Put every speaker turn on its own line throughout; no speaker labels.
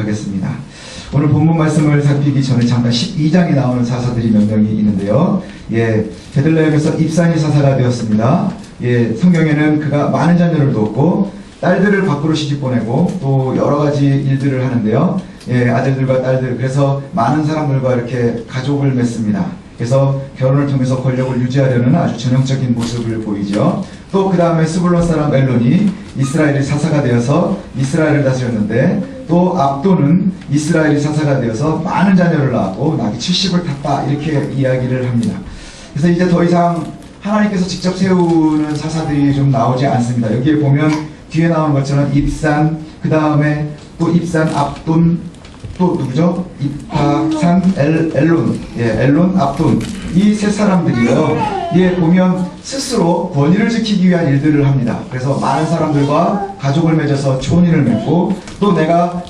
하겠습니다. 오늘 본문 말씀을 살피기 전에 잠깐 12장에 나오는 사사들이 몇 명이 있는데요. 베들레헴에서 입산이 사사가 되었습니다. 성경에는 그가 많은 자녀를 두었고 딸들을 밖으로 시집 보내고 또 여러 가지 일들을 하는데요. 아들들과 딸들, 그래서 많은 사람들과 이렇게 가족을 맺습니다. 그래서 결혼을 통해서 권력을 유지하려는 아주 전형적인 모습을 보이죠. 또 그 다음에 스불론 사람 엘론이 이스라엘의 사사가 되어서 이스라엘을 다스렸는데, 또 압도는 이스라엘의 사사가 되어서 많은 자녀를 낳았고 낙이 70을 탔다, 이렇게 이야기를 합니다. 그래서 이제 더 이상 하나님께서 직접 세우는 사사들이 좀 나오지 않습니다. 여기에 보면 뒤에 나온 것처럼 입산, 그 다음에 또 입산, 압돈, 또 누구죠? 입학산, 엘론, 엘론, 압돈, 이 세 사람들이요. 보면 스스로 권위를 지키기 위한 일들을 합니다. 그래서 많은 사람들과 가족을 맺어서 초혼인을 맺고, 또 내가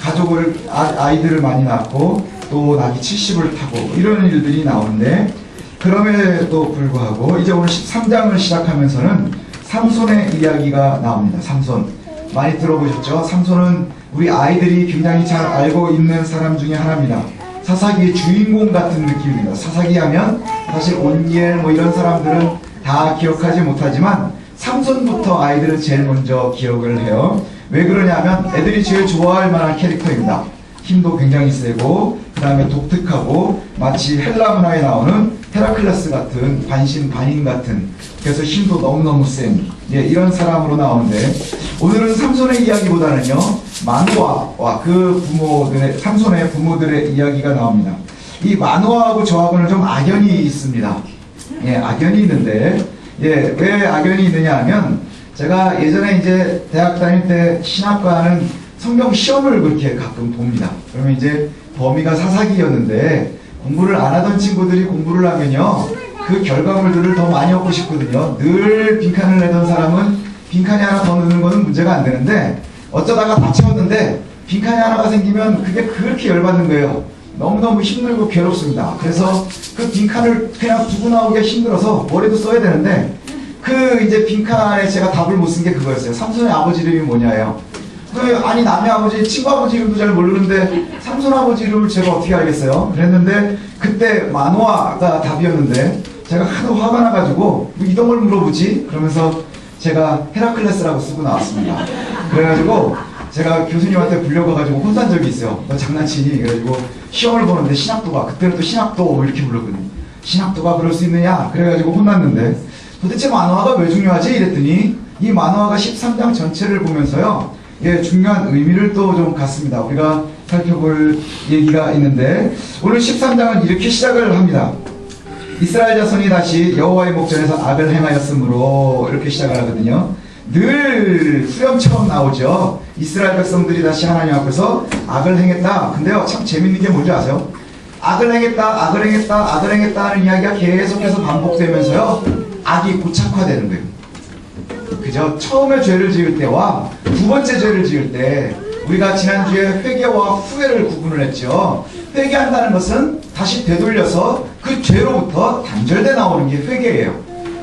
아이들을 많이 낳고, 또 낙이 70을 타고, 이런 일들이 나오는데, 그럼에도 불구하고 이제 오늘 13장을 시작하면서는 삼손의 이야기가 나옵니다. 삼손 많이 들어보셨죠? 삼손은 우리 아이들이 굉장히 잘 알고 있는 사람 중에 하나입니다. 사사기의 주인공 같은 느낌입니다. 사사기 하면 사실 온니엘 이런 사람들은 다 기억하지 못하지만 삼손부터 아이들은 제일 먼저 기억을 해요. 왜 그러냐면 애들이 제일 좋아할 만한 캐릭터입니다. 힘도 굉장히 세고, 그 다음에 독특하고, 마치 헬라 문화에 나오는 헤라클레스 같은, 반신 반인 같은, 그래서 힘도 너무너무 센, 이런 사람으로 나오는데, 오늘은 삼손의 이야기보다는요, 마누아와 그 부모들의, 삼손의 부모들의 이야기가 나옵니다. 이 마누아하고 저하고는 좀 악연이 있습니다. 악연이 있는데, 왜 악연이 있느냐 하면, 제가 예전에 이제 대학 다닐 때 신학과는 성경 시험을 그렇게 가끔 봅니다. 그러면 이제 범위가 사사기였는데 공부를 안 하던 친구들이 공부를 하면요, 그 결과물들을 더 많이 얻고 싶거든요. 늘 빈칸을 내던 사람은 빈칸이 하나 더 넣는 거는 문제가 안 되는데, 어쩌다가 다 채웠는데 빈칸이 하나가 생기면 그게 그렇게 열받는 거예요. 너무너무 힘들고 괴롭습니다. 그래서 그 빈칸을 그냥 두고 나오기가 힘들어서 머리도 써야 되는데, 그 이제 빈칸에 제가 답을 못 쓴 게 그거였어요. 삼손의 아버지 이름이 뭐냐예요. 아니 남의 아버지, 친구 아버지 이름도 잘 모르는데 삼손 아버지 이름을 제가 어떻게 알겠어요? 그랬는데 그때 마누아가 답이었는데, 제가 하도 화가 나가지고 이런 걸 물어보지? 그러면서 제가 헤라클레스라고 쓰고 나왔습니다. 그래가지고 제가 교수님한테 불려가가지고 혼난 적이 있어요. 너 장난치니? 그래가지고 시험을 보는데 신학도가, 그때는 또 신학도 이렇게 불렀거든요. 신학도가 그럴 수 있느냐? 그래가지고 혼났는데, 도대체 마누아가 왜 중요하지? 이랬더니 이 마누아가 13장 전체를 보면서요, 중요한 의미를 또 좀 갖습니다. 우리가 살펴볼 얘기가 있는데, 오늘 13장은 이렇게 시작을 합니다. 이스라엘 자손이 다시 여호와의 목전에서 악을 행하였으므로, 이렇게 시작을 하거든요. 늘 수렴처럼 나오죠. 이스라엘 백성들이 다시 하나님 앞에서 악을 행했다. 근데요, 참 재밌는 게 뭔지 아세요? 악을 행했다, 악을 행했다, 악을 행했다 하는 이야기가 계속해서 반복되면서요, 악이 고착화되는 거예요. 그죠? 처음에 죄를 지을 때와 두 번째 죄를 지을 때, 우리가 지난주에 회개와 후회를 구분을 했죠. 회개한다는 것은 다시 되돌려서 그 죄로부터 단절돼 나오는 게 회개예요.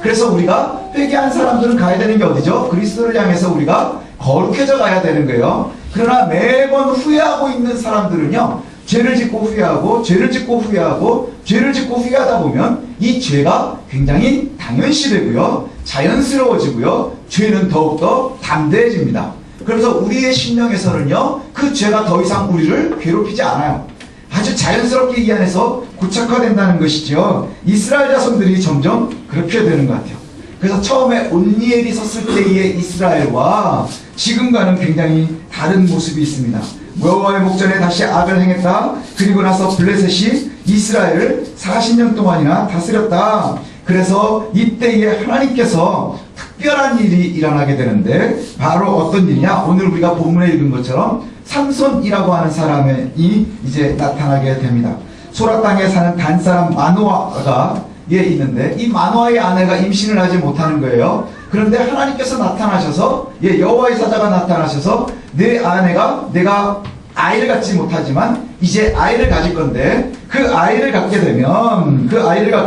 그래서 우리가 회개한 사람들은 가야 되는 게 어디죠? 그리스도를 향해서 우리가 거룩해져 가야 되는 거예요. 그러나 매번 후회하고 있는 사람들은요, 죄를 짓고 후회하고, 죄를 짓고 후회하고, 죄를 짓고 후회하다 보면 이 죄가 굉장히 당연시되고요, 자연스러워지고요, 죄는 더욱더 담대해집니다. 그래서 우리의 심령에서는요, 그 죄가 더 이상 우리를 괴롭히지 않아요. 아주 자연스럽게 이 안에서 고착화된다는 것이죠. 이스라엘 자손들이 점점 그렇게 되는 것 같아요. 그래서 처음에 온니엘이 섰을 때의 이스라엘과 지금과는 굉장히 다른 모습이 있습니다. 여호와의 목전에 다시 악을 행했다. 그리고 나서 블레셋이 이스라엘을 40년 동안이나 다스렸다. 그래서 이때에 하나님께서 특별한 일이 일어나게 되는데, 바로 어떤 일이냐? 오늘 우리가 본문에 읽은 것처럼 삼손이라고 하는 사람이 이제 나타나게 됩니다. 소라 땅에 사는 단 사람 마누아가 있는데, 이 마누아의 아내가 임신을 하지 못하는 거예요. 그런데 하나님께서 나타나셔서, 여호와의 사자가 나타나셔서, 내 아내가, 내가 아이를 갖지 못하지만 이제 아이를 가질 건데, 그 아이를 갖게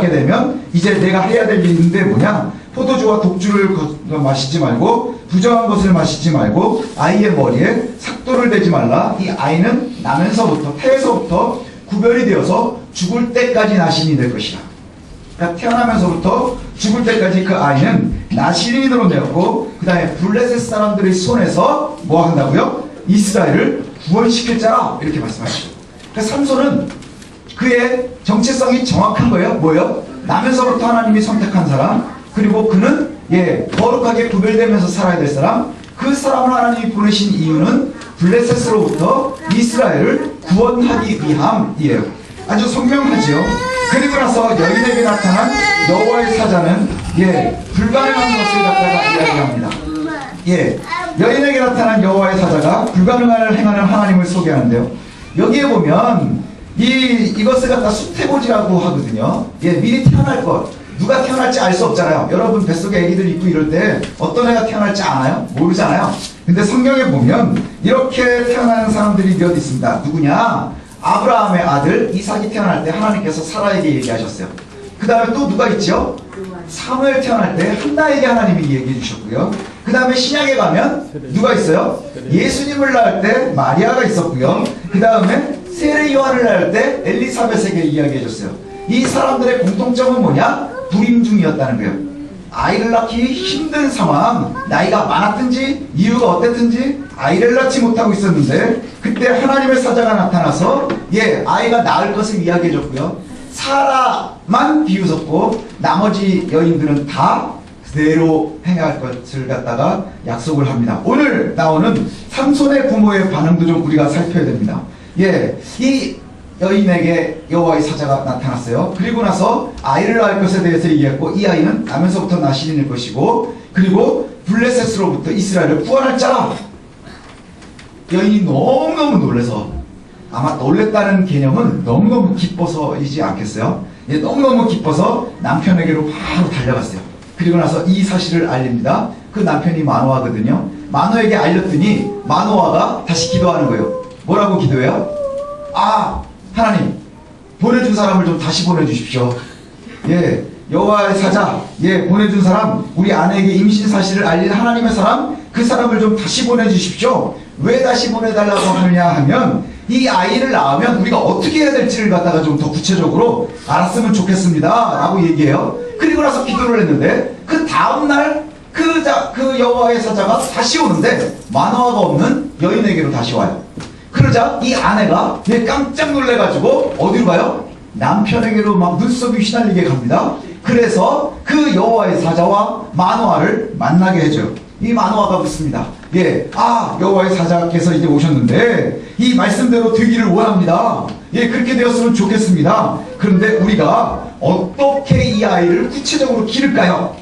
되면 이제 내가 해야 될 일이 있는데 뭐냐? 포도주와 독주를 마시지 말고, 부정한 것을 마시지 말고, 아이의 머리에 삭도를 대지 말라. 이 아이는 나면서부터, 태에서부터 구별이 되어서 죽을 때까지 나신이 될 것이라. 그러니까 태어나면서부터 죽을 때까지 그 아이는 나신인으로 되었고, 그 다음에 블레셋 사람들의 손에서 뭐 한다고요? 이스라엘을 구원시킬 자라, 이렇게 말씀하시죠. 그러니까 삼손은 그의 정체성이 정확한 거예요. 뭐예요? 나면서부터 하나님이 선택한 사람, 그리고 그는 거룩하게 구별되면서 살아야 될 사람, 그 사람을 하나님이 보내신 이유는 블레셋으로부터 이스라엘을 구원하기 위함이에요. 아주 선명하지요. 그리고 나서 여인에게 나타난 여호와의 사자는 불가능한 것을 갖다가 이야기합니다. 여인에게 나타난 여호와의 사자가 불가능을 행하는 하나님을 소개하는데요. 여기에 보면 이것을 갖다 수태고지라고 하거든요. 미리 태어날 것. 누가 태어날지 알 수 없잖아요. 여러분 뱃속에 애기들 있고 이럴 때 어떤 애가 태어날지 아나요? 모르잖아요. 근데 성경에 보면 이렇게 태어나는 사람들이 몇 있습니다. 누구냐? 아브라함의 아들 이삭이 태어날 때 하나님께서 사라에게 얘기하셨어요. 그 다음에 또 누가 있죠? 사무엘 태어날 때 한나에게 하나님이 얘기해 주셨고요. 그 다음에 신약에 가면 누가 있어요? 예수님을 낳을 때 마리아가 있었고요. 그 다음에 세례 요한을 낳을 때 엘리사벳에게 이야기해 줬어요. 이 사람들의 공통점은 뭐냐? 불임 중이었다는 거예요. 아이를 낳기 힘든 상황, 나이가 많았든지 이유가 어땠든지 아이를 낳지 못하고 있었는데, 그때 하나님의 사자가 나타나서 아이가 낳을 것을 이야기해 줬고요. 사라만 비웃었고 나머지 여인들은 다 그대로 행할 것을 갖다가 약속을 합니다. 오늘 나오는 삼손의 부모의 반응도 좀 우리가 살펴야 됩니다. 이 여인에게 여호와의 사자가 나타났어요. 그리고 나서 아이를 낳을 것에 대해서 얘기했고, 이 아이는 나면서부터 나신인일 것이고, 그리고 블레셋으로부터 이스라엘을 구원할 자라. 여인이 너무너무 놀라서, 아마 놀랬다는 개념은 너무너무 기뻐서이지 않겠어요? 너무너무 기뻐서 남편에게로 바로 달려갔어요. 그리고 나서 이 사실을 알립니다. 그 남편이 마노아거든요. 마노아에게 알렸더니 마노아가 다시 기도하는 거예요. 뭐라고 기도해요? 하나님, 보내준 사람을 좀 다시 보내주십시오. 여호와의 사자, 보내준 사람, 우리 아내에게 임신 사실을 알린 하나님의 사람, 그 사람을 좀 다시 보내주십시오. 왜 다시 보내달라고 하느냐 하면, 이 아이를 낳으면 우리가 어떻게 해야 될지를 갖다가 좀 더 구체적으로 알았으면 좋겠습니다 라고 얘기해요. 그리고 나서 기도를 했는데, 그 다음날 그 여호와의 사자가 다시 오는데 마노아가 없는 여인에게로 다시 와요. 그러자 이 아내가 깜짝 놀래가지고 어디로 가요? 남편에게로 막 눈썹이 휘날리게 갑니다. 그래서 그 여호와의 사자와 마노아를 만나게 해줘요. 이 마노아가 묻습니다. 여호와의 사자께서 이제 오셨는데 이 말씀대로 되기를 원합니다. 그렇게 되었으면 좋겠습니다. 그런데 우리가 어떻게 이 아이를 구체적으로 기를까요?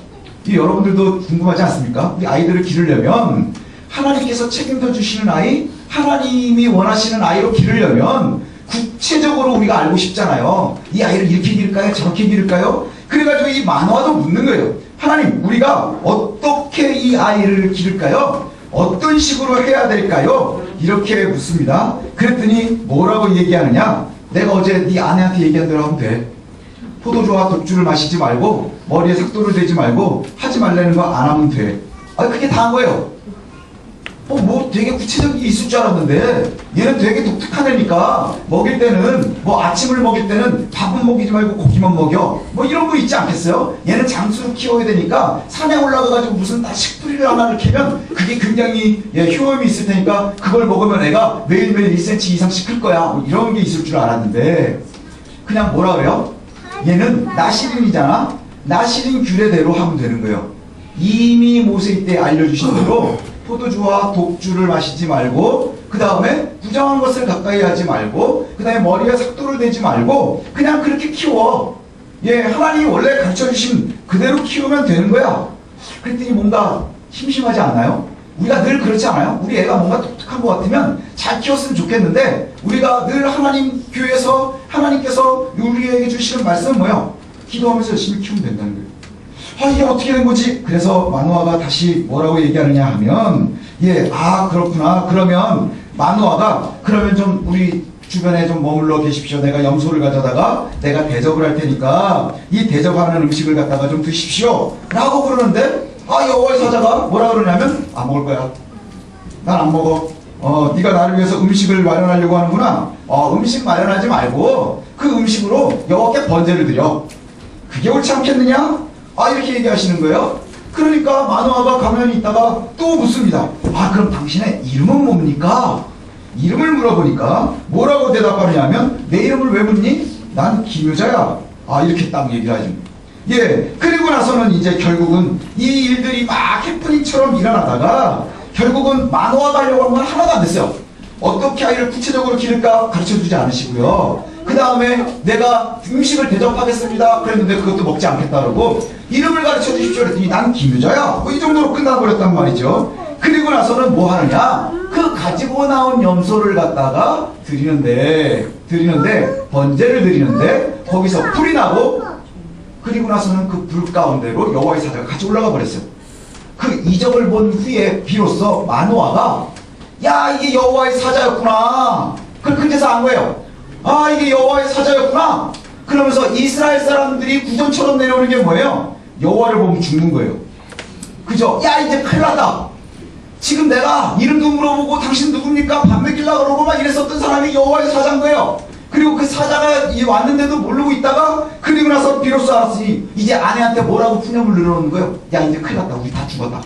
여러분들도 궁금하지 않습니까? 이 아이들을 기르려면 하나님께서 책임져 주시는 아이, 하나님이 원하시는 아이로 기르려면 구체적으로 우리가 알고 싶잖아요. 이 아이를 이렇게 기를까요? 저렇게 기를까요? 그래가지고 이 만화도 묻는 거예요. 하나님, 우리가 어떻게 이 아이를 기를까요? 어떤 식으로 해야 될까요? 이렇게 묻습니다. 그랬더니 뭐라고 얘기하느냐? 내가 어제 네 아내한테 얘기한 대로 하면 돼. 포도주와 독주를 마시지 말고 머리에 삭도를 대지 말고 하지 말라는 거 안 하면 돼. 그게 다인 거예요. 뭐 되게 구체적인 게 있을 줄 알았는데 얘는 되게 독특한 애니까 먹일 때는 아침을 먹일 때는 밥은 먹이지 말고 고기만 먹여, 이런 거 있지 않겠어요? 얘는 장수를 키워야 되니까 산에 올라가가지고 무슨 식뿌리를 하나를 캐면 그게 굉장히 효험이 있을 테니까 그걸 먹으면 애가 매일매일 1cm 이상씩 클 거야, 이런 게 있을 줄 알았는데 그냥 뭐라 그래요? 얘는 나시린이잖아. 나시린 규례대로 하면 되는 거예요. 이미 모세 때 알려주신 대로 포도주와 독주를 마시지 말고, 그 다음에 부정한 것을 가까이 하지 말고, 그 다음에 머리에 삭도를 대지 말고 그냥 그렇게 키워. 하나님이 원래 가르쳐주신 그대로 키우면 되는 거야. 그랬더니 뭔가 심심하지 않아요? 우리가 늘 그렇지 않아요? 우리 애가 뭔가 독특한 것 같으면 잘 키웠으면 좋겠는데, 우리가 늘 하나님 교회에서 하나님께서 우리에게 주시는 말씀은 뭐예요? 기도하면서 열심히 키우면 된다는 거예요. 이게 어떻게 된 거지? 그래서 마노아가 다시 뭐라고 얘기하느냐 하면, 그렇구나. 그러면 마노아가 그러면 좀 우리 주변에 좀 머물러 계십시오. 내가 염소를 가져다가 내가 대접을 할 테니까 이 대접하는 음식을 갖다가 좀 드십시오 라고 그러는데, 여호와의 사자가 뭐라 그러냐면 안 먹을 거야. 난 안 먹어. 네가 나를 위해서 음식을 마련하려고 하는구나. 음식 마련하지 말고 그 음식으로 여호와께 번제를 드려. 그게 옳지 않겠느냐? 이렇게 얘기하시는 거예요. 그러니까 마노아가 가만히 있다가 또 묻습니다. 그럼 당신의 이름은 뭡니까? 이름을 물어보니까 뭐라고 대답하느냐면, 내 이름을 왜 묻니? 난 기묘자야. 이렇게 딱 얘기를 하죠. 그리고 나서는 이제 결국은 이 일들이 막 해프닝처럼 일어나다가 결국은 마노아가 하려고 한 건 하나도 안 됐어요. 어떻게 아이를 구체적으로 기를까 가르쳐주지 않으시고요. 그 다음에 내가 음식을 대접하겠습니다 그랬는데 그것도 먹지 않겠다 그러고, 이름을 가르쳐 주십시오 그랬더니 난 기묘자야. 이 정도로 끝나버렸단 말이죠. 그리고 나서는 뭐 하느냐, 그 가지고 나온 염소를 갖다가 드리는데 번제를 드리는데 거기서 불이 나고, 그리고 나서는 그 불 가운데로 여호와의 사자가 같이 올라가 버렸어요. 그 이적을 본 후에 비로소 마노아가 이게 여호와의 사자였구나. 그래서 안 거예요. 이게 여호와의 사자였구나. 그러면서 이스라엘 사람들이 구전처럼 내려오는 게 뭐예요? 여호와를 보면 죽는 거예요. 그죠? 이제 큰일 났다. 지금 내가 이름도 물어보고 당신 누굽니까? 밥 먹이려고 그러고 막 이랬었던 사람이 여호와의 사자인 거예요. 그리고 그 사자가 왔는데도 모르고 있다가, 그리고 나서 비로소 알았으니 이제 아내한테 뭐라고 푸념을 늘어놓는 거예요? 이제 큰일 났다. 우리 다 죽었다.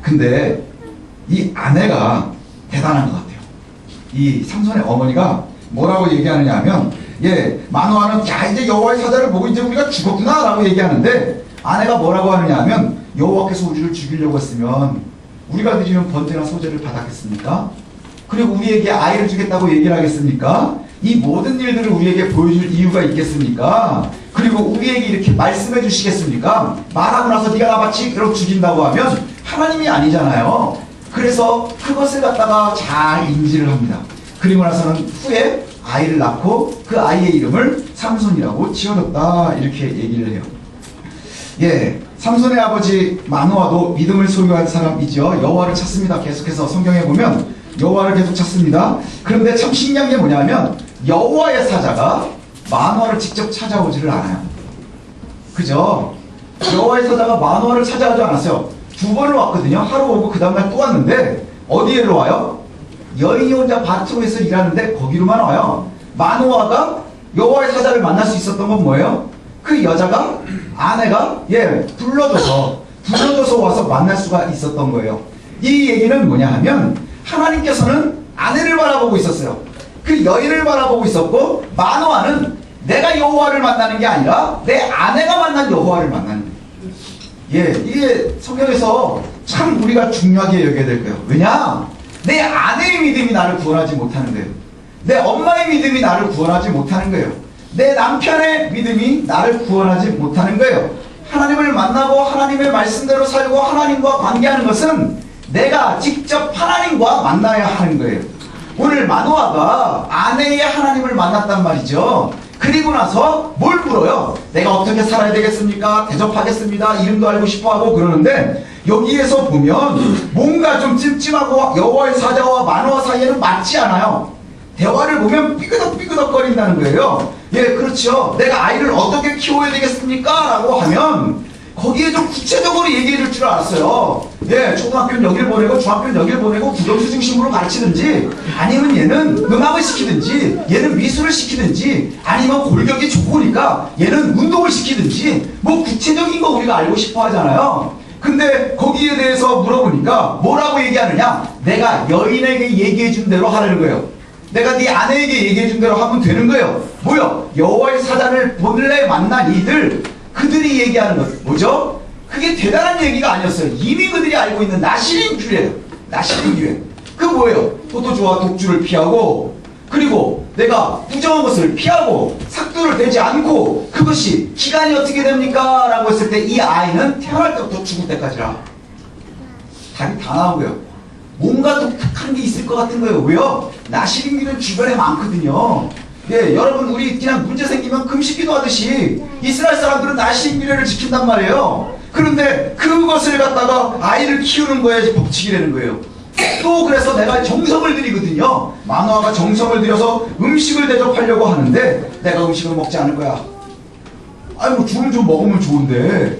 근데 이 아내가 대단한 것 같아요. 이 삼손의 어머니가 뭐라고 얘기하느냐 하면, 마노아는 이제 여호와의 사자를 보고 이제 우리가 죽었구나 라고 얘기하는데, 아내가 뭐라고 하느냐 하면, 여호와께서 우리를 죽이려고 했으면 우리가 드리는 번제나 소제를 받았겠습니까? 그리고 우리에게 아이를 주겠다고 얘기를 하겠습니까? 이 모든 일들을 우리에게 보여줄 이유가 있겠습니까? 그리고 우리에게 이렇게 말씀해 주시겠습니까? 말하고 나서 네가 나같이 그렇게 죽인다고 하면 하나님이 아니잖아요. 그래서 그것을 갖다가 잘 인지를 합니다. 그리고 나서는 후에 아이를 낳고 그 아이의 이름을 삼손이라고 지어줬다, 이렇게 얘기를 해요. 삼손의 아버지 마노아도 믿음을 소유한 사람이죠. 여호와를 찾습니다. 계속해서 성경에 보면 여호와를 계속 찾습니다. 그런데 참 신기한 게 뭐냐면, 여호와의 사자가 마노아를 직접 찾아오지를 않아요. 그죠? 여호와의 사자가 마노아를 찾아오지 않았어요. 2번을 왔거든요. 하루 오고 그 다음날 또 왔는데 어디로 와요? 여인이 혼자 밭으로에서 일하는데 거기로만 와요. 마노아가 여호와의 사자를 만날 수 있었던 건 뭐예요? 그 여자가, 아내가 불러줘서 와서 만날 수가 있었던 거예요. 이 얘기는 뭐냐 하면, 하나님께서는 아내를 바라보고 있었어요. 그 여인을 바라보고 있었고, 마노아는 내가 여호와를 만나는 게 아니라 내 아내가 만난 여호와를 만나는 거예요. 이게 성경에서 참 우리가 중요하게 여겨야 될 거예요. 왜냐? 내 아내의 믿음이 나를 구원하지 못하는 거예요. 내 엄마의 믿음이 나를 구원하지 못하는 거예요. 내 남편의 믿음이 나를 구원하지 못하는 거예요. 하나님을 만나고 하나님의 말씀대로 살고 하나님과 관계하는 것은 내가 직접 하나님과 만나야 하는 거예요. 오늘 마노아가 아내의 하나님을 만났단 말이죠. 그리고 나서 뭘 물어요? 내가 어떻게 살아야 되겠습니까? 대접하겠습니다. 이름도 알고 싶어하고 그러는데, 여기에서 보면 뭔가 좀 찜찜하고 여호와의 사자와 마노아 사이에는 맞지 않아요. 대화를 보면 삐그덕삐그덕 거린다는 거예요. 그렇죠. 내가 아이를 어떻게 키워야 되겠습니까? 라고 하면 거기에 좀 구체적으로 얘기해 줄 줄 알았어요. 초등학교는 여길 보내고 중학교는 여길 보내고 구경수 중심으로 가르치든지, 아니면 얘는 음악을 시키든지, 얘는 미술을 시키든지, 아니면 골격이 좋으니까 얘는 운동을 시키든지, 뭐 구체적인 거 우리가 알고 싶어 하잖아요. 근데 거기에 대해서 물어보니까 뭐라고 얘기하느냐? 내가 여인에게 얘기해 준 대로 하라는 거예요. 내가 네 아내에게 얘기해 준 대로 하면 되는 거예요. 뭐요? 여호와의 사자를 본래 만난 이들, 그들이 얘기하는 것 뭐죠? 그게 대단한 얘기가 아니었어요. 이미 그들이 알고 있는 나시린 규례예요. 나시린 규례. 그 뭐예요? 포도주와 독주를 피하고, 그리고 내가 부정한 것을 피하고 삭도를 대지 않고, 그것이 기간이 어떻게 됩니까? 라고 했을 때 이 아이는 태어날 때부터 죽을 때까지라. 답이 다 나오고요. 뭔가 독특한 게 있을 것 같은 거예요. 왜요? 나시린 규례는 주변에 많거든요. 여러분, 우리 그냥 문제 생기면 금식기도 하듯이 이스라엘 사람들은 나시린 규례를 지킨단 말이에요. 그런데 그것을 갖다가 아이를 키우는 거에 법칙이라는 거예요. 또 그래서 내가 정성을 들이거든요. 마노아가 정성을 들여서 음식을 대접하려고 하는데 내가 음식을 먹지 않을 거야. 뭐 죽을 좀 먹으면 좋은데.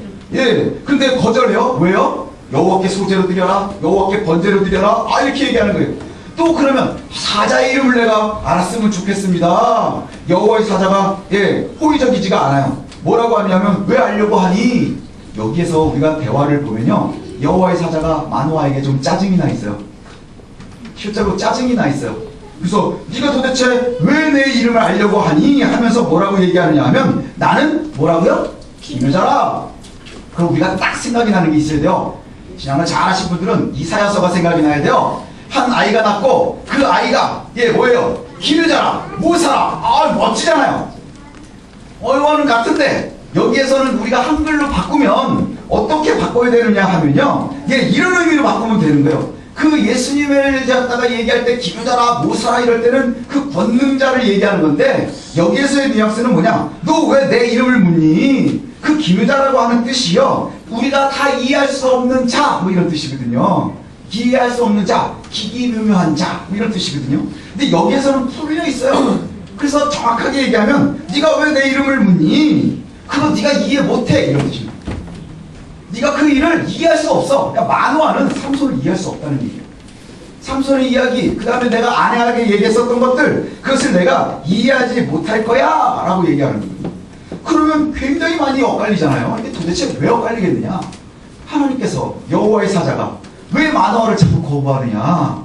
근데 거절해요. 왜요? 여호와께 소제로 드려라, 여호와께 번제로 드려라, 이렇게 얘기하는 거예요. 또 그러면 사자의 이름을 내가 알았으면 좋겠습니다. 여호와의 사자가 호의적이지가 않아요. 뭐라고 하냐면 왜 알려고 하니? 여기에서 우리가 대화를 보면요, 여호와의 사자가 마노아에게 좀 짜증이 나 있어요. 실제로 짜증이 나 있어요. 그래서 네가 도대체 왜 내 이름을 알려고 하니? 하면서 뭐라고 얘기하느냐 하면, 나는 뭐라고요? 기묘자라. 그럼 우리가 딱 생각이 나는 게 있어야 돼요. 신앙을 잘 하신 분들은 이사야서가 생각이 나야 돼요. 한 아이가 낳고 그 아이가 뭐예요? 기묘자라, 모사라. 멋지잖아요. 이거는 같은데 여기에서는 우리가 한글로 바꾸면 어떻게 바꿔야 되느냐 하면요, 이런 의미로 바꾸면 되는 거예요. 그 예수님을 갖다가 얘기할 때 기묘자라, 모사라 이럴 때는 그 권능자를 얘기하는 건데, 여기에서의 뉘앙스는 뭐냐? 너 왜 내 이름을 묻니? 그 기묘자라고 하는 뜻이요, 우리가 다 이해할 수 없는 자, 뭐 이런 뜻이거든요. 이해할 수 없는 자, 기기묘묘한 자, 뭐 이런 뜻이거든요. 근데 여기에서는 풀려 있어요. 그래서 정확하게 얘기하면, 네가 왜 내 이름을 묻니? 그거 네가 이해 못해, 이런 뜻입니다. 네가 그 일을 이해할 수 없어. 마노아는 삼손을 이해할 수 없다는 얘기예요. 삼손의 이야기, 그 다음에 내가 아내에게 얘기했었던 것들, 그것을 내가 이해하지 못할 거야 라고 얘기하는 거예요. 그러면 굉장히 많이 엇갈리잖아요. 근데 도대체 왜 엇갈리겠느냐? 하나님께서, 여호와의 사자가 왜 마노아를 자꾸 거부하느냐?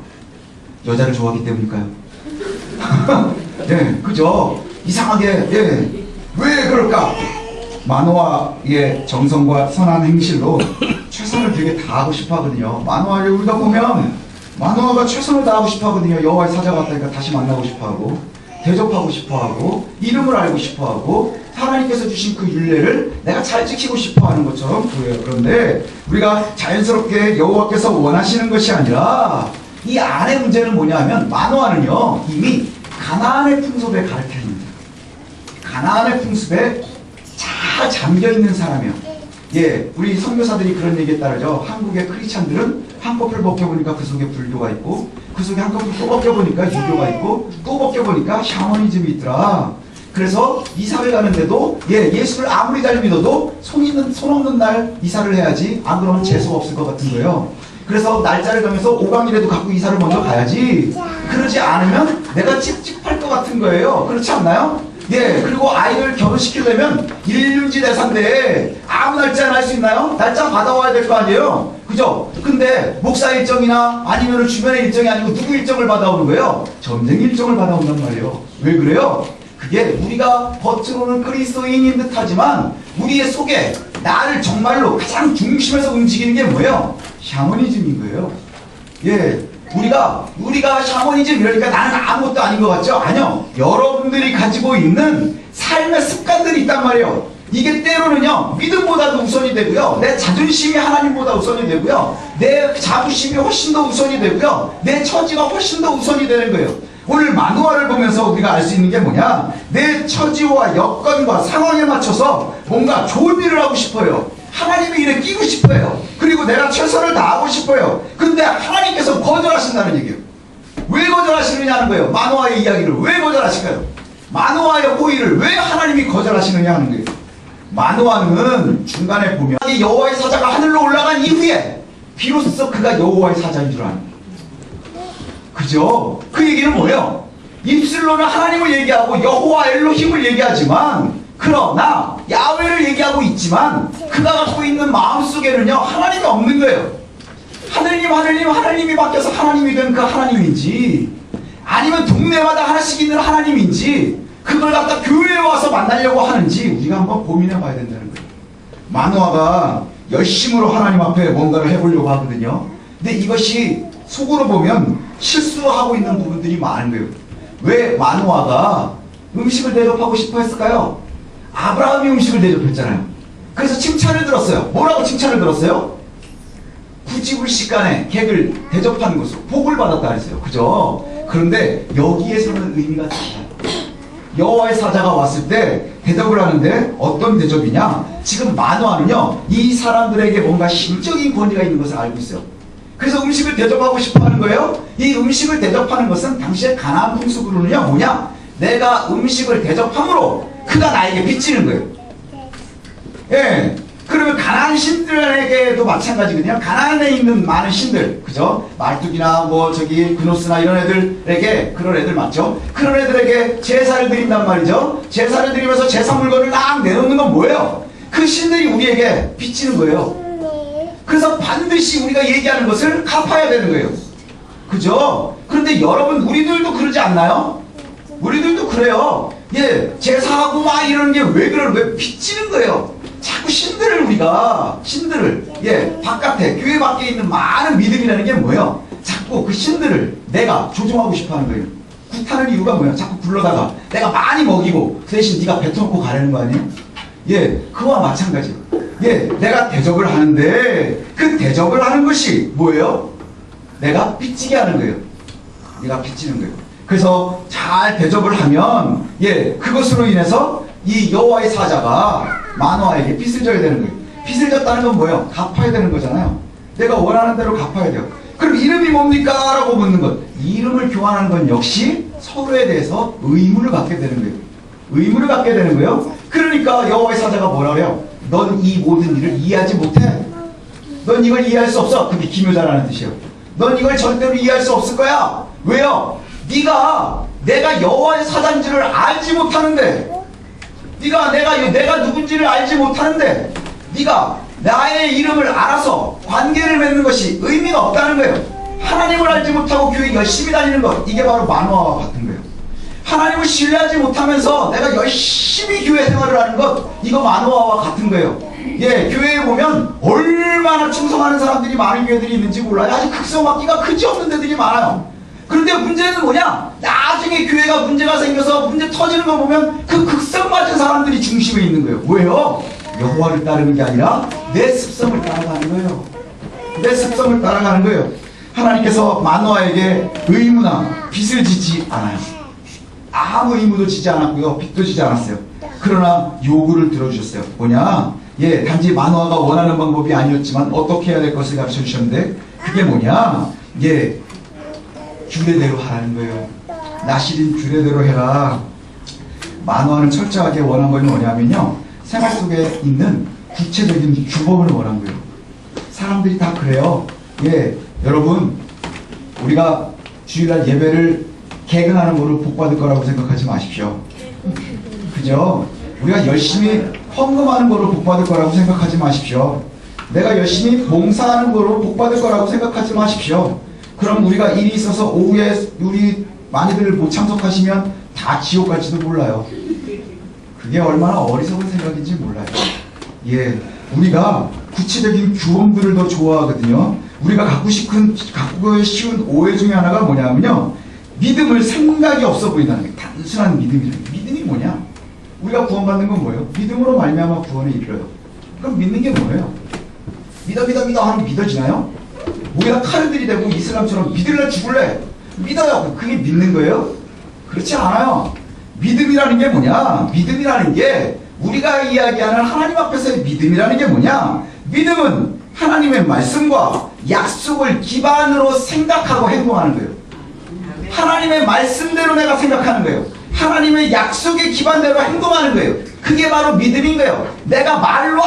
여자를 좋아하기 때문일까요? 그죠? 이상하게, 왜 그럴까? 마노아의 정성과 선한 행실로 최선을 되게 다하고 싶어 하거든요. 마노아를 우리가 보면 마노아가 최선을 다하고 싶어 하거든요. 여호와의 사자가 왔다니까 다시 만나고 싶어 하고, 대접하고 싶어 하고, 이름을 알고 싶어 하고, 하나님께서 주신 그 율례를 내가 잘 지키고 싶어 하는 것처럼 보여요. 그런데 우리가 자연스럽게 여호와께서 원하시는 것이 아니라, 이 안의 문제는 뭐냐 하면, 마노아는요 이미 가나안의 풍습에 가르쳐줍니다. 가나안의 풍습에 잘 잠겨있는 사람이에요. 우리 선교사들이 그런 얘기에 따르죠. 한국의 크리스찬들은 한꺼풀 벗겨보니까 그 속에 불교가 있고, 그 속에 한꺼풀 또 벗겨보니까 유교가 있고, 또 벗겨보니까 샤머니즘이 있더라. 그래서 이사를 가는데도 예수를 아무리 잘 믿어도 손 없는 날 이사를 해야지, 안 그러면 재수가 없을 것 같은 거예요. 그래서 날짜를 정해서 5강이라도 갖고 이사를 먼저 가야지, 그러지 않으면 내가 찝찝할 것 같은 거예요. 그렇지 않나요? 그리고 아이를 결혼시키려면 일륜지 대사인데 아무 날짜나 할 수 있나요? 날짜 받아와야 될 거 아니에요? 그죠? 근데 목사 일정이나 아니면 주변의 일정이 아니고 누구 일정을 받아오는 거예요? 전쟁 일정을 받아온단 말이에요. 왜 그래요? 그게 우리가 겉으로는 그리스도인인 듯 하지만 우리의 속에 나를 정말로 가장 중심에서 움직이는 게 뭐예요? 샤머니즘인 거예요. 우리가 샤머니즘 이러니까 나는 아무것도 아닌 것 같죠? 아니요. 여러분들이 가지고 있는 삶의 습관들이 있단 말이에요. 이게 때로는요, 믿음보다도 우선이 되고요, 내 자존심이 하나님보다 우선이 되고요, 내 자부심이 훨씬 더 우선이 되고요, 내 처지가 훨씬 더 우선이 되는 거예요. 오늘 마노아를 보면서 우리가 알 수 있는 게 뭐냐? 내 처지와 여건과 상황에 맞춰서 뭔가 좋은 일을 하고 싶어요. 하나님의 일에 끼고 싶어요. 그리고 내가 최선을 다하고 싶어요. 근데 하나님께서 거절하신다는 얘기예요. 왜 거절하시느냐 하는 거예요. 마노아의 이야기를 왜 거절하실까요? 마노아의 호의를 왜 하나님이 거절하시느냐 하는 거예요. 마노아는 중간에 보면 여호와의 사자가 하늘로 올라간 이후에 비로소 그가 여호와의 사자인 줄 아는 거예요. 그죠? 그 얘기는 뭐예요? 입술로는 하나님을 얘기하고 여호와 엘로힘을 얘기하지만, 그러나 야훼를 얘기하고 있지만 그가 갖고 있는 마음속에는요 하나님이 없는 거예요. 하나님이 바뀌어서 하나님이 된 그 하나님인지, 아니면 동네마다 하나씩 있는 하나님인지, 그걸 갖다 교회에 와서 만나려고 하는지 우리가 한번 고민해 봐야 된다는 거예요. 마노아가 열심으로 하나님 앞에 뭔가를 해보려고 하거든요. 근데 이것이 속으로 보면 실수하고 있는 부분들이 많은 거예요. 왜 마노아가 음식을 대접하고 싶어 했을까요? 아브라함이 음식을 대접했잖아요. 그래서 칭찬을 들었어요. 뭐라고 칭찬을 들었어요? 구지불식간에 객을 대접하는 것으로 복을 받았다 했어요. 그죠? 그런데 여기에서는 의미가 달라요. 여호와의 사자가 왔을 때 대접을 하는데 어떤 대접이냐? 지금 마노아는요 이 사람들에게 뭔가 심적인 권위가 있는 것을 알고 있어요. 그래서 음식을 대접하고 싶어 하는 거예요. 이 음식을 대접하는 것은 당시의 가나안 풍습으로는요 뭐냐? 내가 음식을 대접함으로 그가 나에게 빚지는 거예요. 그러면 가나안 신들에게도 마찬가지거든요. 가나안에 있는 많은 신들, 그죠? 말뚝이나 뭐 저기 그노스나 이런 애들에게, 그런 애들 맞죠? 그런 애들에게 제사를 드린단 말이죠. 제사를 드리면서 제사 물건을 막 내놓는 건 뭐예요? 그 신들이 우리에게 빚지는 거예요. 그래서 반드시 우리가 얘기하는 것을 갚아야 되는 거예요. 그죠? 그런데 여러분, 우리들도 그러지 않나요? 우리들도 그래요. 예, 제사하고 막 이러는 게 왜 그러는 거예요? 빚지는 거예요. 자꾸 신들을 우리가, 신들을, 예, 바깥에, 교회 밖에 있는 많은 믿음이라는 게 뭐예요? 자꾸 그 신들을 내가 조종하고 싶어 하는 거예요. 구타는 이유가 뭐예요? 자꾸 불러다가 내가 많이 먹이고 그 대신 네가 뱉어놓고 가려는 거 아니에요? 예, 그와 마찬가지예요. 예, 내가 대접을 하는데 그 대접을 하는 것이 뭐예요? 내가 빚지게 하는 거예요. 내가 빚지는 거예요. 그래서 잘 대접을 하면, 예, 그것으로 인해서 이 여호와의 사자가 마노아에게 빚을 져야 되는 거예요. 빚을 졌다는 건 뭐예요? 갚아야 되는 거잖아요. 내가 원하는 대로 갚아야 돼요. 그럼 이름이 뭡니까? 라고 묻는 것. 이름을 교환하는 건 역시 서로에 대해서 의무를 갖게 되는 거예요. 의무를 갖게 되는 거예요. 그러니까 여호와의 사자가 뭐라 그래요? 넌 이 모든 일을 이해하지 못해. 넌 이걸 이해할 수 없어. 그게 기묘자라는 뜻이에요. 넌 이걸 절대로 이해할 수 없을 거야. 왜요? 네가 내가 여호와의 사자인지를 알지 못하는데, 내가 누군지를 알지 못하는데, 네가 나의 이름을 알아서 관계를 맺는 것이 의미가 없다는 거예요. 하나님을 알지 못하고 교회 열심히 다니는 것, 이게 바로 마노아와 같은 거예요. 하나님을 신뢰하지 못하면서 내가 열심히 교회 생활을 하는 것, 이거 마노아와 같은 거예요. 예, 교회에 보면 얼마나 충성하는 사람들이 많은 교회들이 있는지 몰라요. 아직 극성맞기가 그지없는 데들이 많아요. 그런데 문제는 뭐냐? 나중에 교회가 문제가 생겨서 문제 터지는 거 보면 그 극성맞은 사람들이 중심에 있는 거예요. 왜요? 여호와를 따르는 게 아니라 내 습성을 따라가는 거예요. 내 습성을 따라가는 거예요. 하나님께서 마노아에게 의무나 빚을 지지 않아요. 아무 의무도 지지 않았고요. 빚도 지지 않았어요. 그러나 요구를 들어주셨어요. 뭐냐? 예, 단지 마노아가 원하는 방법이 아니었지만 어떻게 해야 될 것을 가르쳐 주셨는데, 그게 뭐냐? 예, 규례대로 하라는 거예요. 나시린 규례대로 해라. 마노아는 철저하게 원한 건 뭐냐면요, 생활 속에 있는 구체적인 규범을 원한 거예요. 사람들이 다 그래요. 예, 여러분, 우리가 주일날 예배를 개근하는 거로 복받을 거라고 생각하지 마십시오. 그죠? 우리가 열심히 헌금하는 거로 복받을 거라고 생각하지 마십시오. 내가 열심히 봉사하는 거로 복받을 거라고 생각하지 마십시오. 그럼 우리가 일이 있어서 오후에 우리 많이들 못 참석하시면 다 지옥 갈지도 몰라요. 그게 얼마나 어리석은 생각인지 몰라요. 예, 우리가 구체적인 규범들을 더 좋아하거든요. 우리가 갖고 쉬운 오해 중에 하나가 뭐냐면요, 믿음을 생각이 없어 보인다는 게 단순한 믿음이라는 게. 믿음이 뭐냐? 우리가 구원받는 건 뭐예요? 믿음으로 말미암아 구원에 이르러요. 그럼 믿는 게 뭐예요? 믿어 하면 믿어지나요? 목에다 칼을 들이대고 이슬람처럼 믿을래 죽을래 믿어요. 그게 믿는 거예요? 그렇지 않아요. 믿음이라는 게 뭐냐? 믿음이라는 게 우리가 이야기하는 하나님 앞에서의 믿음이라는 게 뭐냐? 믿음은 하나님의 말씀과 약속을 기반으로 생각하고 행동하는 거예요. 하나님의 말씀대로 내가 생각하는 거예요. 하나님의 약속의 기반대로 행동하는 거예요. 그게 바로 믿음인 거예요. 내가 말로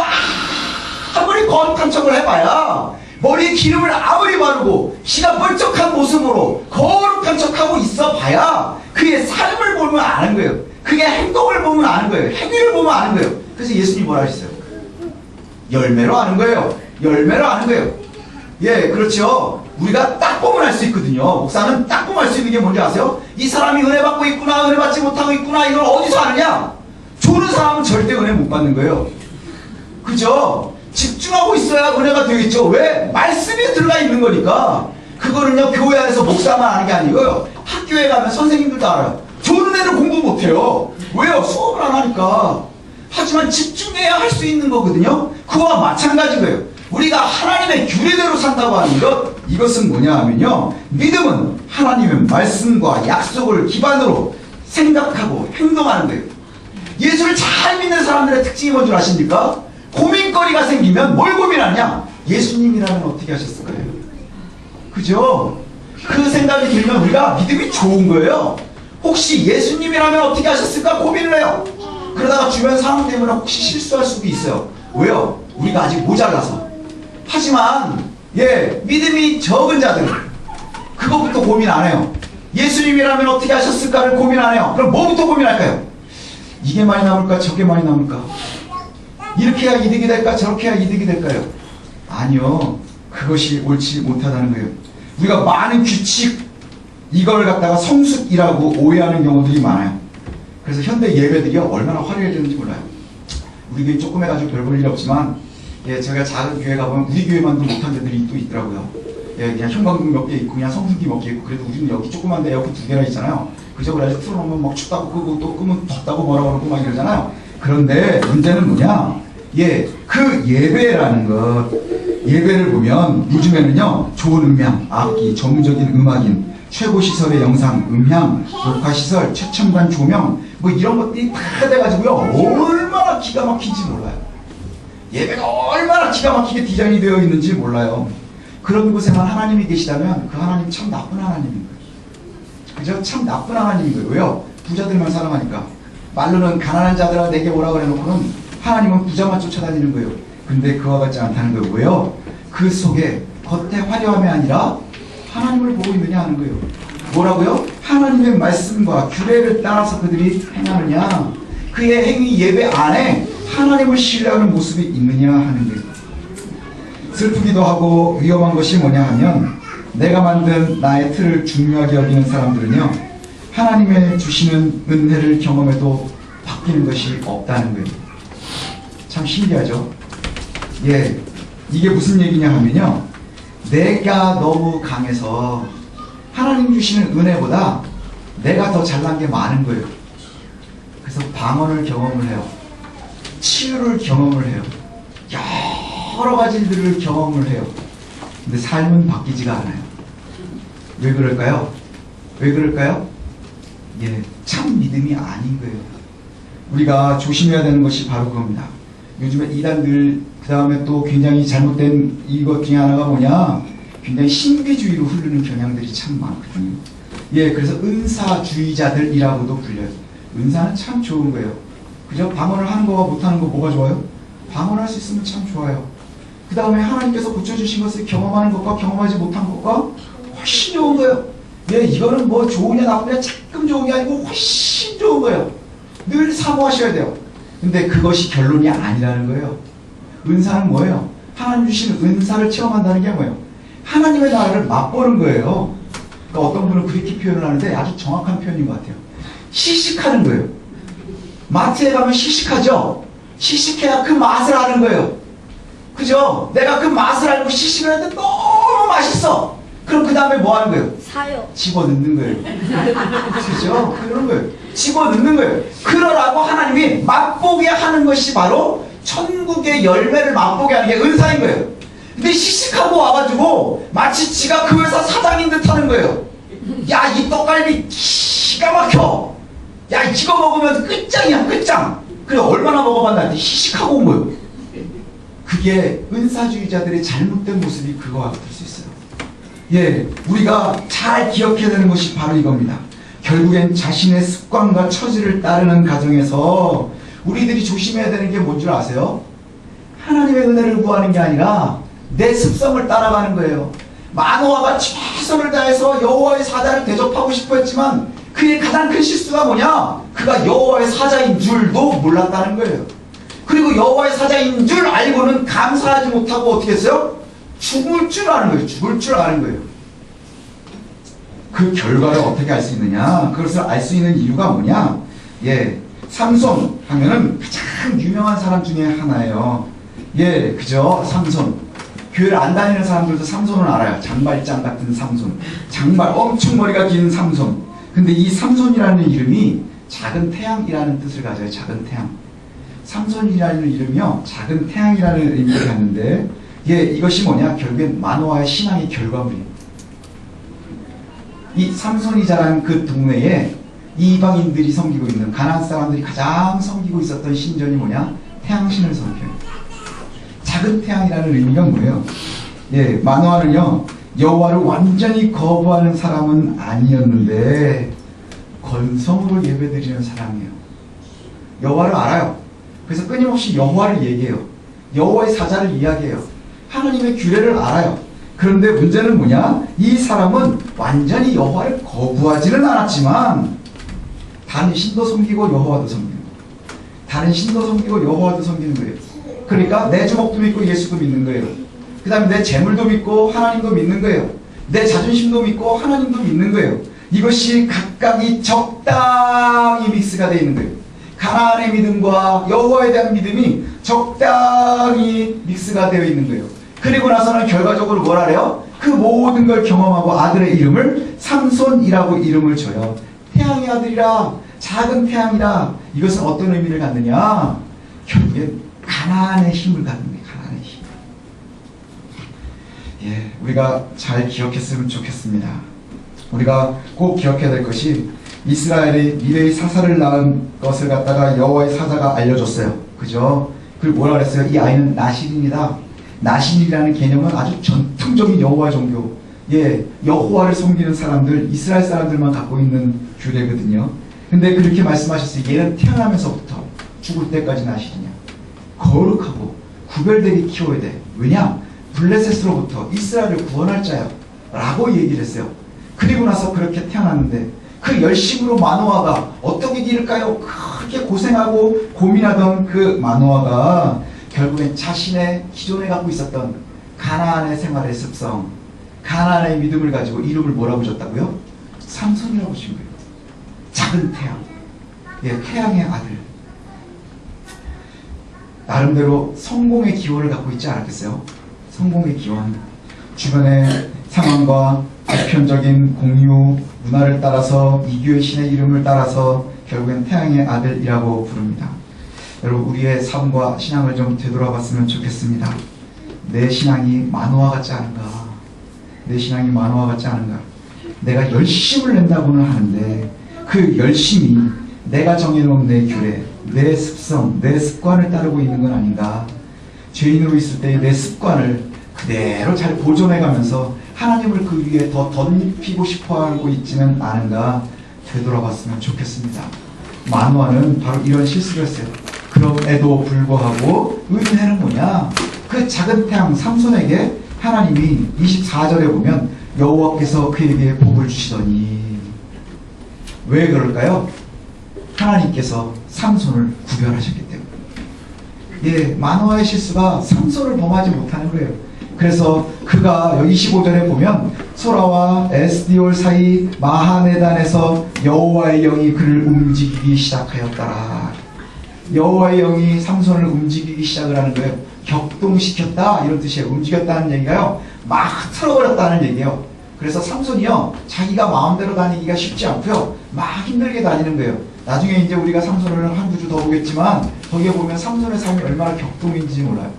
아무리 거룩한 척을 해봐야, 머리에 기름을 아무리 바르고 키가 멀쩍한 모습으로 거룩한 척하고 있어봐야 그의 삶을 보면 아는 거예요. 그게 행동을 보면 아는 거예요. 행위를 보면 아는 거예요. 그래서 예수님이 뭐라 하셨어요? 열매로 아는 거예요. 열매로 아는 거예요. 예, 그렇죠. 우리가 딱 보면 알 수 있거든요. 목사는 딱 보면 알 수 있는 게 뭔지 아세요? 이 사람이 은혜 받고 있구나, 은혜 받지 못하고 있구나, 이걸 어디서 아느냐? 조는 사람은 절대 은혜 못 받는 거예요. 그죠? 집중하고 있어야 은혜가 되겠죠. 왜? 말씀이 들어가 있는 거니까. 그거는요, 교회 안에서 목사만 아는 게 아니고요, 학교에 가면 선생님들도 알아요. 조는 애는 공부 못해요. 왜요? 수업을 안 하니까. 하지만 집중해야 할 수 있는 거거든요. 그와 마찬가지 거예요. 우리가 하나님의 규례대로 산다고 하는 것, 이것은 뭐냐 하면요, 믿음은 하나님의 말씀과 약속을 기반으로 생각하고 행동하는 거예요. 예수를 잘 믿는 사람들의 특징이 뭔 줄 아십니까? 고민거리가 생기면 뭘 고민하냐? 예수님이라면 어떻게 하셨을까요? 그죠? 그 생각이 들면 우리가 믿음이 좋은 거예요. 혹시 예수님이라면 어떻게 하셨을까 고민을 해요. 그러다가 주변 상황 때문에 혹시 실수할 수도 있어요. 왜요? 우리가 아직 모자라서. 하지만 믿음이 적은 자들 그것부터 고민 안 해요. 예수님이라면 어떻게 하셨을까를 고민 안 해요. 그럼 뭐부터 고민할까요? 이게 많이 남을까 저게 많이 남을까, 이렇게 해야 이득이 될까 저렇게 해야 이득이 될까요? 아니요, 그것이 옳지 못하다는 거예요. 우리가 많은 규칙 이걸 갖다가 성숙이라고 오해하는 경우들이 많아요. 그래서 현대 예배들이 얼마나 화려해졌는지 몰라요. 우리 교회 조금 해가지고 별 볼 일 없지만 제가 작은 교회 가보면 우리 교회만도 못한 데들이 또 있더라고요. 그냥 형광등 몇 개 있고 그냥 성수기 몇 개 있고, 그래도 우리는 여기 조그만데 에어컨 2개나 있잖아요. 그저 그래가지고 틀어놓으면 막 춥다고 끄고 또 끄면 덥다고 뭐라고 그러고 막 이러잖아요. 그런데 문제는 뭐냐, 그 예배라는 것, 예배를 보면 요즘에는요 좋은 음향, 악기, 전문적인 음악인, 최고 시설의 영상, 음향, 녹화 시설, 최첨단 조명 뭐 이런 것들이 다 돼가지고요 얼마나 기가 막힌지 몰라요. 예배가 얼마나 기가 막히게 디자인이 되어 있는지 몰라요. 그런 곳에만 하나님이 계시다면 그 하나님 참 나쁜 하나님인 거예요. 그죠? 참 나쁜 하나님인 거예요. 왜요? 부자들만 사랑하니까. 말로는 가난한 자들아 내게 오라 그래놓고는 하나님은 부자만 쫓아다니는 거예요. 근데 그와 같지 않다는 거예요. 왜요? 그 속에 겉에 화려함이 아니라 하나님을 보고 있느냐 하는 거예요. 뭐라고요? 하나님의 말씀과 규례를 따라서 그들이 행하느냐, 그의 행위 예배 안에 하나님을 신뢰하는 모습이 있느냐 하는 거예요. 슬프기도 하고 위험한 것이 뭐냐 하면, 내가 만든 나의 틀을 중요하게 여기는 사람들은요 하나님의 주시는 은혜를 경험해도 바뀌는 것이 없다는 거예요. 참 신기하죠? 이게 무슨 얘기냐 하면요, 내가 너무 강해서 하나님 주시는 은혜보다 내가 더 잘난 게 많은 거예요. 그래서 방언을 경험을 해요. 치유를 경험을 해요. 여러 가지 일들을 경험을 해요. 근데 삶은 바뀌지가 않아요. 왜 그럴까요? 왜 그럴까요? 참 믿음이 아닌 거예요. 우리가 조심해야 되는 것이 바로 그겁니다. 요즘에 이단들, 그 다음에 또 굉장히 잘못된 이것 중에 하나가 뭐냐, 굉장히 신비주의로 흐르는 경향들이 참 많거든요. 그래서 은사주의자들이라고도 불려요. 은사는 참 좋은 거예요. 그죠? 방언을 하는 거와 못하는 거 뭐가 좋아요? 방언할 수 있으면 참 좋아요. 그 다음에 하나님께서 고쳐주신 것을 경험하는 것과 경험하지 못한 것과 훨씬 좋은 거예요. 이거는 뭐 좋으냐 나쁘냐 조금 좋은 게 아니고 훨씬 좋은 거예요. 늘 사모하셔야 돼요. 근데 그것이 결론이 아니라는 거예요. 은사는 뭐예요? 하나님 주신 은사를 체험한다는 게 뭐예요? 하나님의 나라를 맛보는 거예요. 그러니까 어떤 분은 그렇게 표현을 하는데 아주 정확한 표현인 것 같아요. 시식하는 거예요. 마트에 가면 시식하죠? 시식해야 그 맛을 아는 거예요. 그죠? 내가 그 맛을 알고 시식을 했는데 너무 맛있어. 그럼 그 다음에 뭐 하는 거예요?
사요.
집어넣는 거예요. 그죠? 그런 거예요. 집어넣는 거예요. 그러라고 하나님이 맛보게 하는 것이 바로 천국의 열매를 맛보게 하는 게 은사인 거예요. 근데 시식하고 와가지고 마치 지가 그 회사 사장인 듯 하는 거예요. 야, 이 떡갈비 기가 막혀. 야, 이거 먹으면 끝장이야, 끝장. 그래, 얼마나 먹어봤나? 시식하고 온 거예요. 그게 은사주의자들의 잘못된 모습이 그거와 같을 수 있어요. 우리가 잘 기억해야 되는 것이 바로 이겁니다. 결국엔 자신의 습관과 처지를 따르는 가정에서 우리들이 조심해야 되는 게 뭔 줄 아세요? 하나님의 은혜를 구하는 게 아니라 내 습성을 따라가는 거예요. 마노아가 최선을 다해서 여호와의 사자를 대접하고 싶어 했지만 그의 가장 큰 실수가 뭐냐? 그가 여호와의 사자인 줄도 몰랐다는 거예요. 그리고 여호와의 사자인 줄 알고는 감사하지 못하고 어떻게 했어요? 죽을 줄 아는 거예요. 죽을 줄 아는 거예요. 그 결과를 어떻게 알 수 있느냐? 그것을 알 수 있는 이유가 뭐냐? 삼손 하면은 가장 유명한 사람 중에 하나예요. 그죠? 삼손. 교회를 안 다니는 사람들도 삼손을 알아요. 장발장 같은 삼손. 장발, 엄청 머리가 긴 삼손. 근데 이 삼손이라는 이름이 작은 태양이라는 뜻을 가져요. 작은 태양. 삼손이라는 이름이요, 작은 태양이라는 의미를 갖는데, 이것이 뭐냐? 결국엔 마노아의 신앙의 결과물이에요. 이 삼손이 자란 그 동네에 이방인들이 섬기고 있는, 가나안 사람들이 가장 섬기고 있었던 신전이 뭐냐? 태양신을 섬겨요. 작은 태양이라는 의미가 뭐예요? 마노아는요, 여호와를 완전히 거부하는 사람은 아니었는데 건성으로 예배드리는 사람이에요. 여호와를 알아요. 그래서 끊임없이 여호와를 얘기해요. 여호와의 사자를 이야기해요. 하나님의 규례를 알아요. 그런데 문제는 뭐냐? 이 사람은 완전히 여호와를 거부하지는 않았지만 다른 신도 섬기고 여호와도 섬기는 거예요. 다른 신도 섬기고 여호와도 섬기는 거예요. 그러니까 내 주먹도 믿고 예수도 믿는 거예요. 그 다음에 내 재물도 믿고 하나님도 믿는 거예요. 내 자존심도 믿고 하나님도 믿는 거예요. 이것이 각각이 적당히 믹스가 되어 있는 거예요. 가나안의 믿음과 여호와에 대한 믿음이 적당히 믹스가 되어 있는 거예요. 그리고 나서는 결과적으로 뭐라 그래요? 그 모든 걸 경험하고 아들의 이름을 삼손이라고 이름을 줘요. 태양의 아들이라, 작은 태양이라. 이것은 어떤 의미를 갖느냐? 결국엔 가나안의 힘을 갖는 거예요. 가나안의 힘. 예, 우리가 잘 기억했으면 좋겠습니다. 우리가 꼭 기억해야 될 것이 이스라엘이 미래의 사사를 낳은 것을 갖다가 여호와의 사자가 알려줬어요. 그죠? 그리고 뭐라 그랬어요? 이 아이는 나실인이다. 나실이라는 개념은 아주 전통적인 여호와 종교, 예, 여호와를 섬기는 사람들, 이스라엘 사람들만 갖고 있는 규례거든요. 근데 그렇게 말씀하셨어요. 얘는 태어나면서부터 죽을 때까지 나실이냐. 거룩하고 구별되게 키워야 돼. 왜냐? 블레셋으로부터 이스라엘을 구원할 자야 라고 얘기를 했어요. 그리고 나서 그렇게 태어났는데 그 열심으로 마노아가 어떻게 기를까요? 그렇게 고생하고 고민하던 그 마노아가 결국엔 자신의 기존에 갖고 있었던 가나안의 생활의 습성, 가나안의 믿음을 가지고 이름을 뭐라고 줬다고요? 삼손이라고 준 거예요. 작은 태양, 예, 태양의 아들. 나름대로 성공의 기원을 갖고 있지 않았겠어요? 성공의 기원. 주변의 상황과 보편적인 공유, 문화를 따라서 이교의 신의 이름을 따라서 결국엔 태양의 아들이라고 부릅니다. 여러분, 우리의 삶과 신앙을 좀 되돌아봤으면 좋겠습니다. 내 신앙이 마노아 같지 않은가? 내 신앙이 마노아 같지 않은가? 내가 열심을 낸다고는 하는데 그 열심이 내가 정해놓은 내 규례, 내 습성, 내 습관을 따르고 있는 건 아닌가? 죄인으로 있을 때의 내 습관을 그대로 잘 보존해가면서 하나님을 그 위에 더 덧입히고 싶어하고 있지는 않은가? 되돌아봤으면 좋겠습니다. 마노아는 바로 이런 실수를 했어요. 그럼에도 불구하고 은혜는 뭐냐? 그 작은 태양 삼손에게 하나님이 24절에 보면 여호와께서 그에게 복을 주시더니, 왜 그럴까요? 하나님께서 삼손을 구별하셨기 때문에. 예, 마노아의 실수가 삼손을 범하지 못하는 거예요. 그래서 그가 25절에 보면 소라와 에스디올 사이 마하네단에서 여호와의 영이 그를 움직이기 시작하였더라. 여호와의 영이 삼손을 움직이기 시작을 하는 거예요. 격동시켰다 이런 뜻이에요. 움직였다는 얘기가요, 막 틀어버렸다는 얘기예요. 그래서 삼손이요, 자기가 마음대로 다니기가 쉽지 않고요, 막 힘들게 다니는 거예요. 나중에 이제 우리가 삼손을 한 두 주 더 보겠지만 거기에 보면 삼손의 삶이 얼마나 격동인지 몰라요.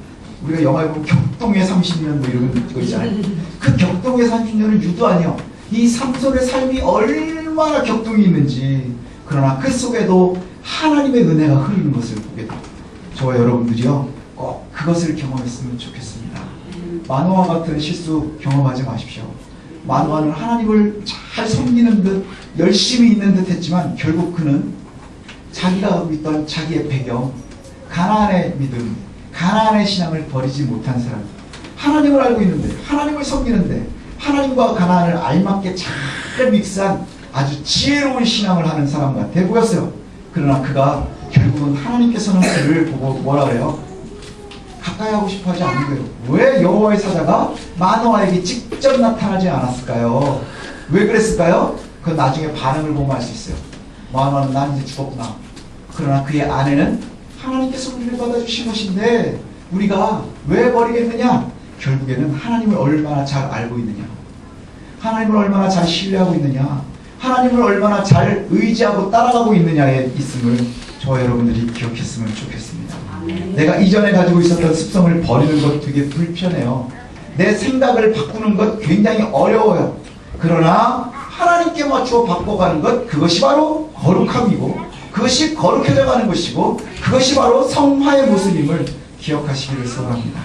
우리가 영화에 보면 격동의 30년 뭐 이런 거 있잖아요. 그 격동의 30년은 유도 아니요, 이 삼손의 삶이 얼마나 격동이 있는지. 그러나 그 속에도 하나님의 은혜가 흐르는 것을 보게 돼요. 저와 여러분들이요, 꼭 그것을 경험했으면 좋겠습니다. 마노아 같은 실수 경험하지 마십시오. 마노아는 하나님을 잘 섬기는 듯 열심히 있는 듯 했지만 결국 그는 자기가 믿던 자기의 배경, 가나안의 믿음, 가나안의 신앙을 버리지 못한 사람, 하나님을 알고 있는데, 하나님을 섬기는데 하나님과 가나안을 알맞게 잘 믹스한 아주 지혜로운 신앙을 하는 사람과 되보였어요. 그러나 그가 결국은 하나님께서는 그를 보고 뭐라 그래요? 가까이 하고 싶어 하지 않는 거예요. 왜 여호와의 사자가 마노아에게 직접 나타나지 않았을까요? 왜 그랬을까요? 그건 나중에 반응을 보면 알 수 있어요. 마노아는 난 이제 죽었구나. 그러나 그의 아내는 하나님께서 우리를 받아주신 것인데 우리가 왜 버리겠느냐? 결국에는 하나님을 얼마나 잘 알고 있느냐, 하나님을 얼마나 잘 신뢰하고 있느냐, 하나님을 얼마나 잘 의지하고 따라가고 있느냐에 있음을 저와 여러분들이 기억했으면 좋겠습니다. 내가 이전에 가지고 있었던 습성을 버리는 것 되게 불편해요. 내 생각을 바꾸는 것 굉장히 어려워요. 그러나 하나님께 맞추어 바꿔가는 것, 그것이 바로 거룩함이고, 그것이 거룩해져 가는 것이고, 그것이 바로 성화의 모습임을 기억하시기를 소원합니다.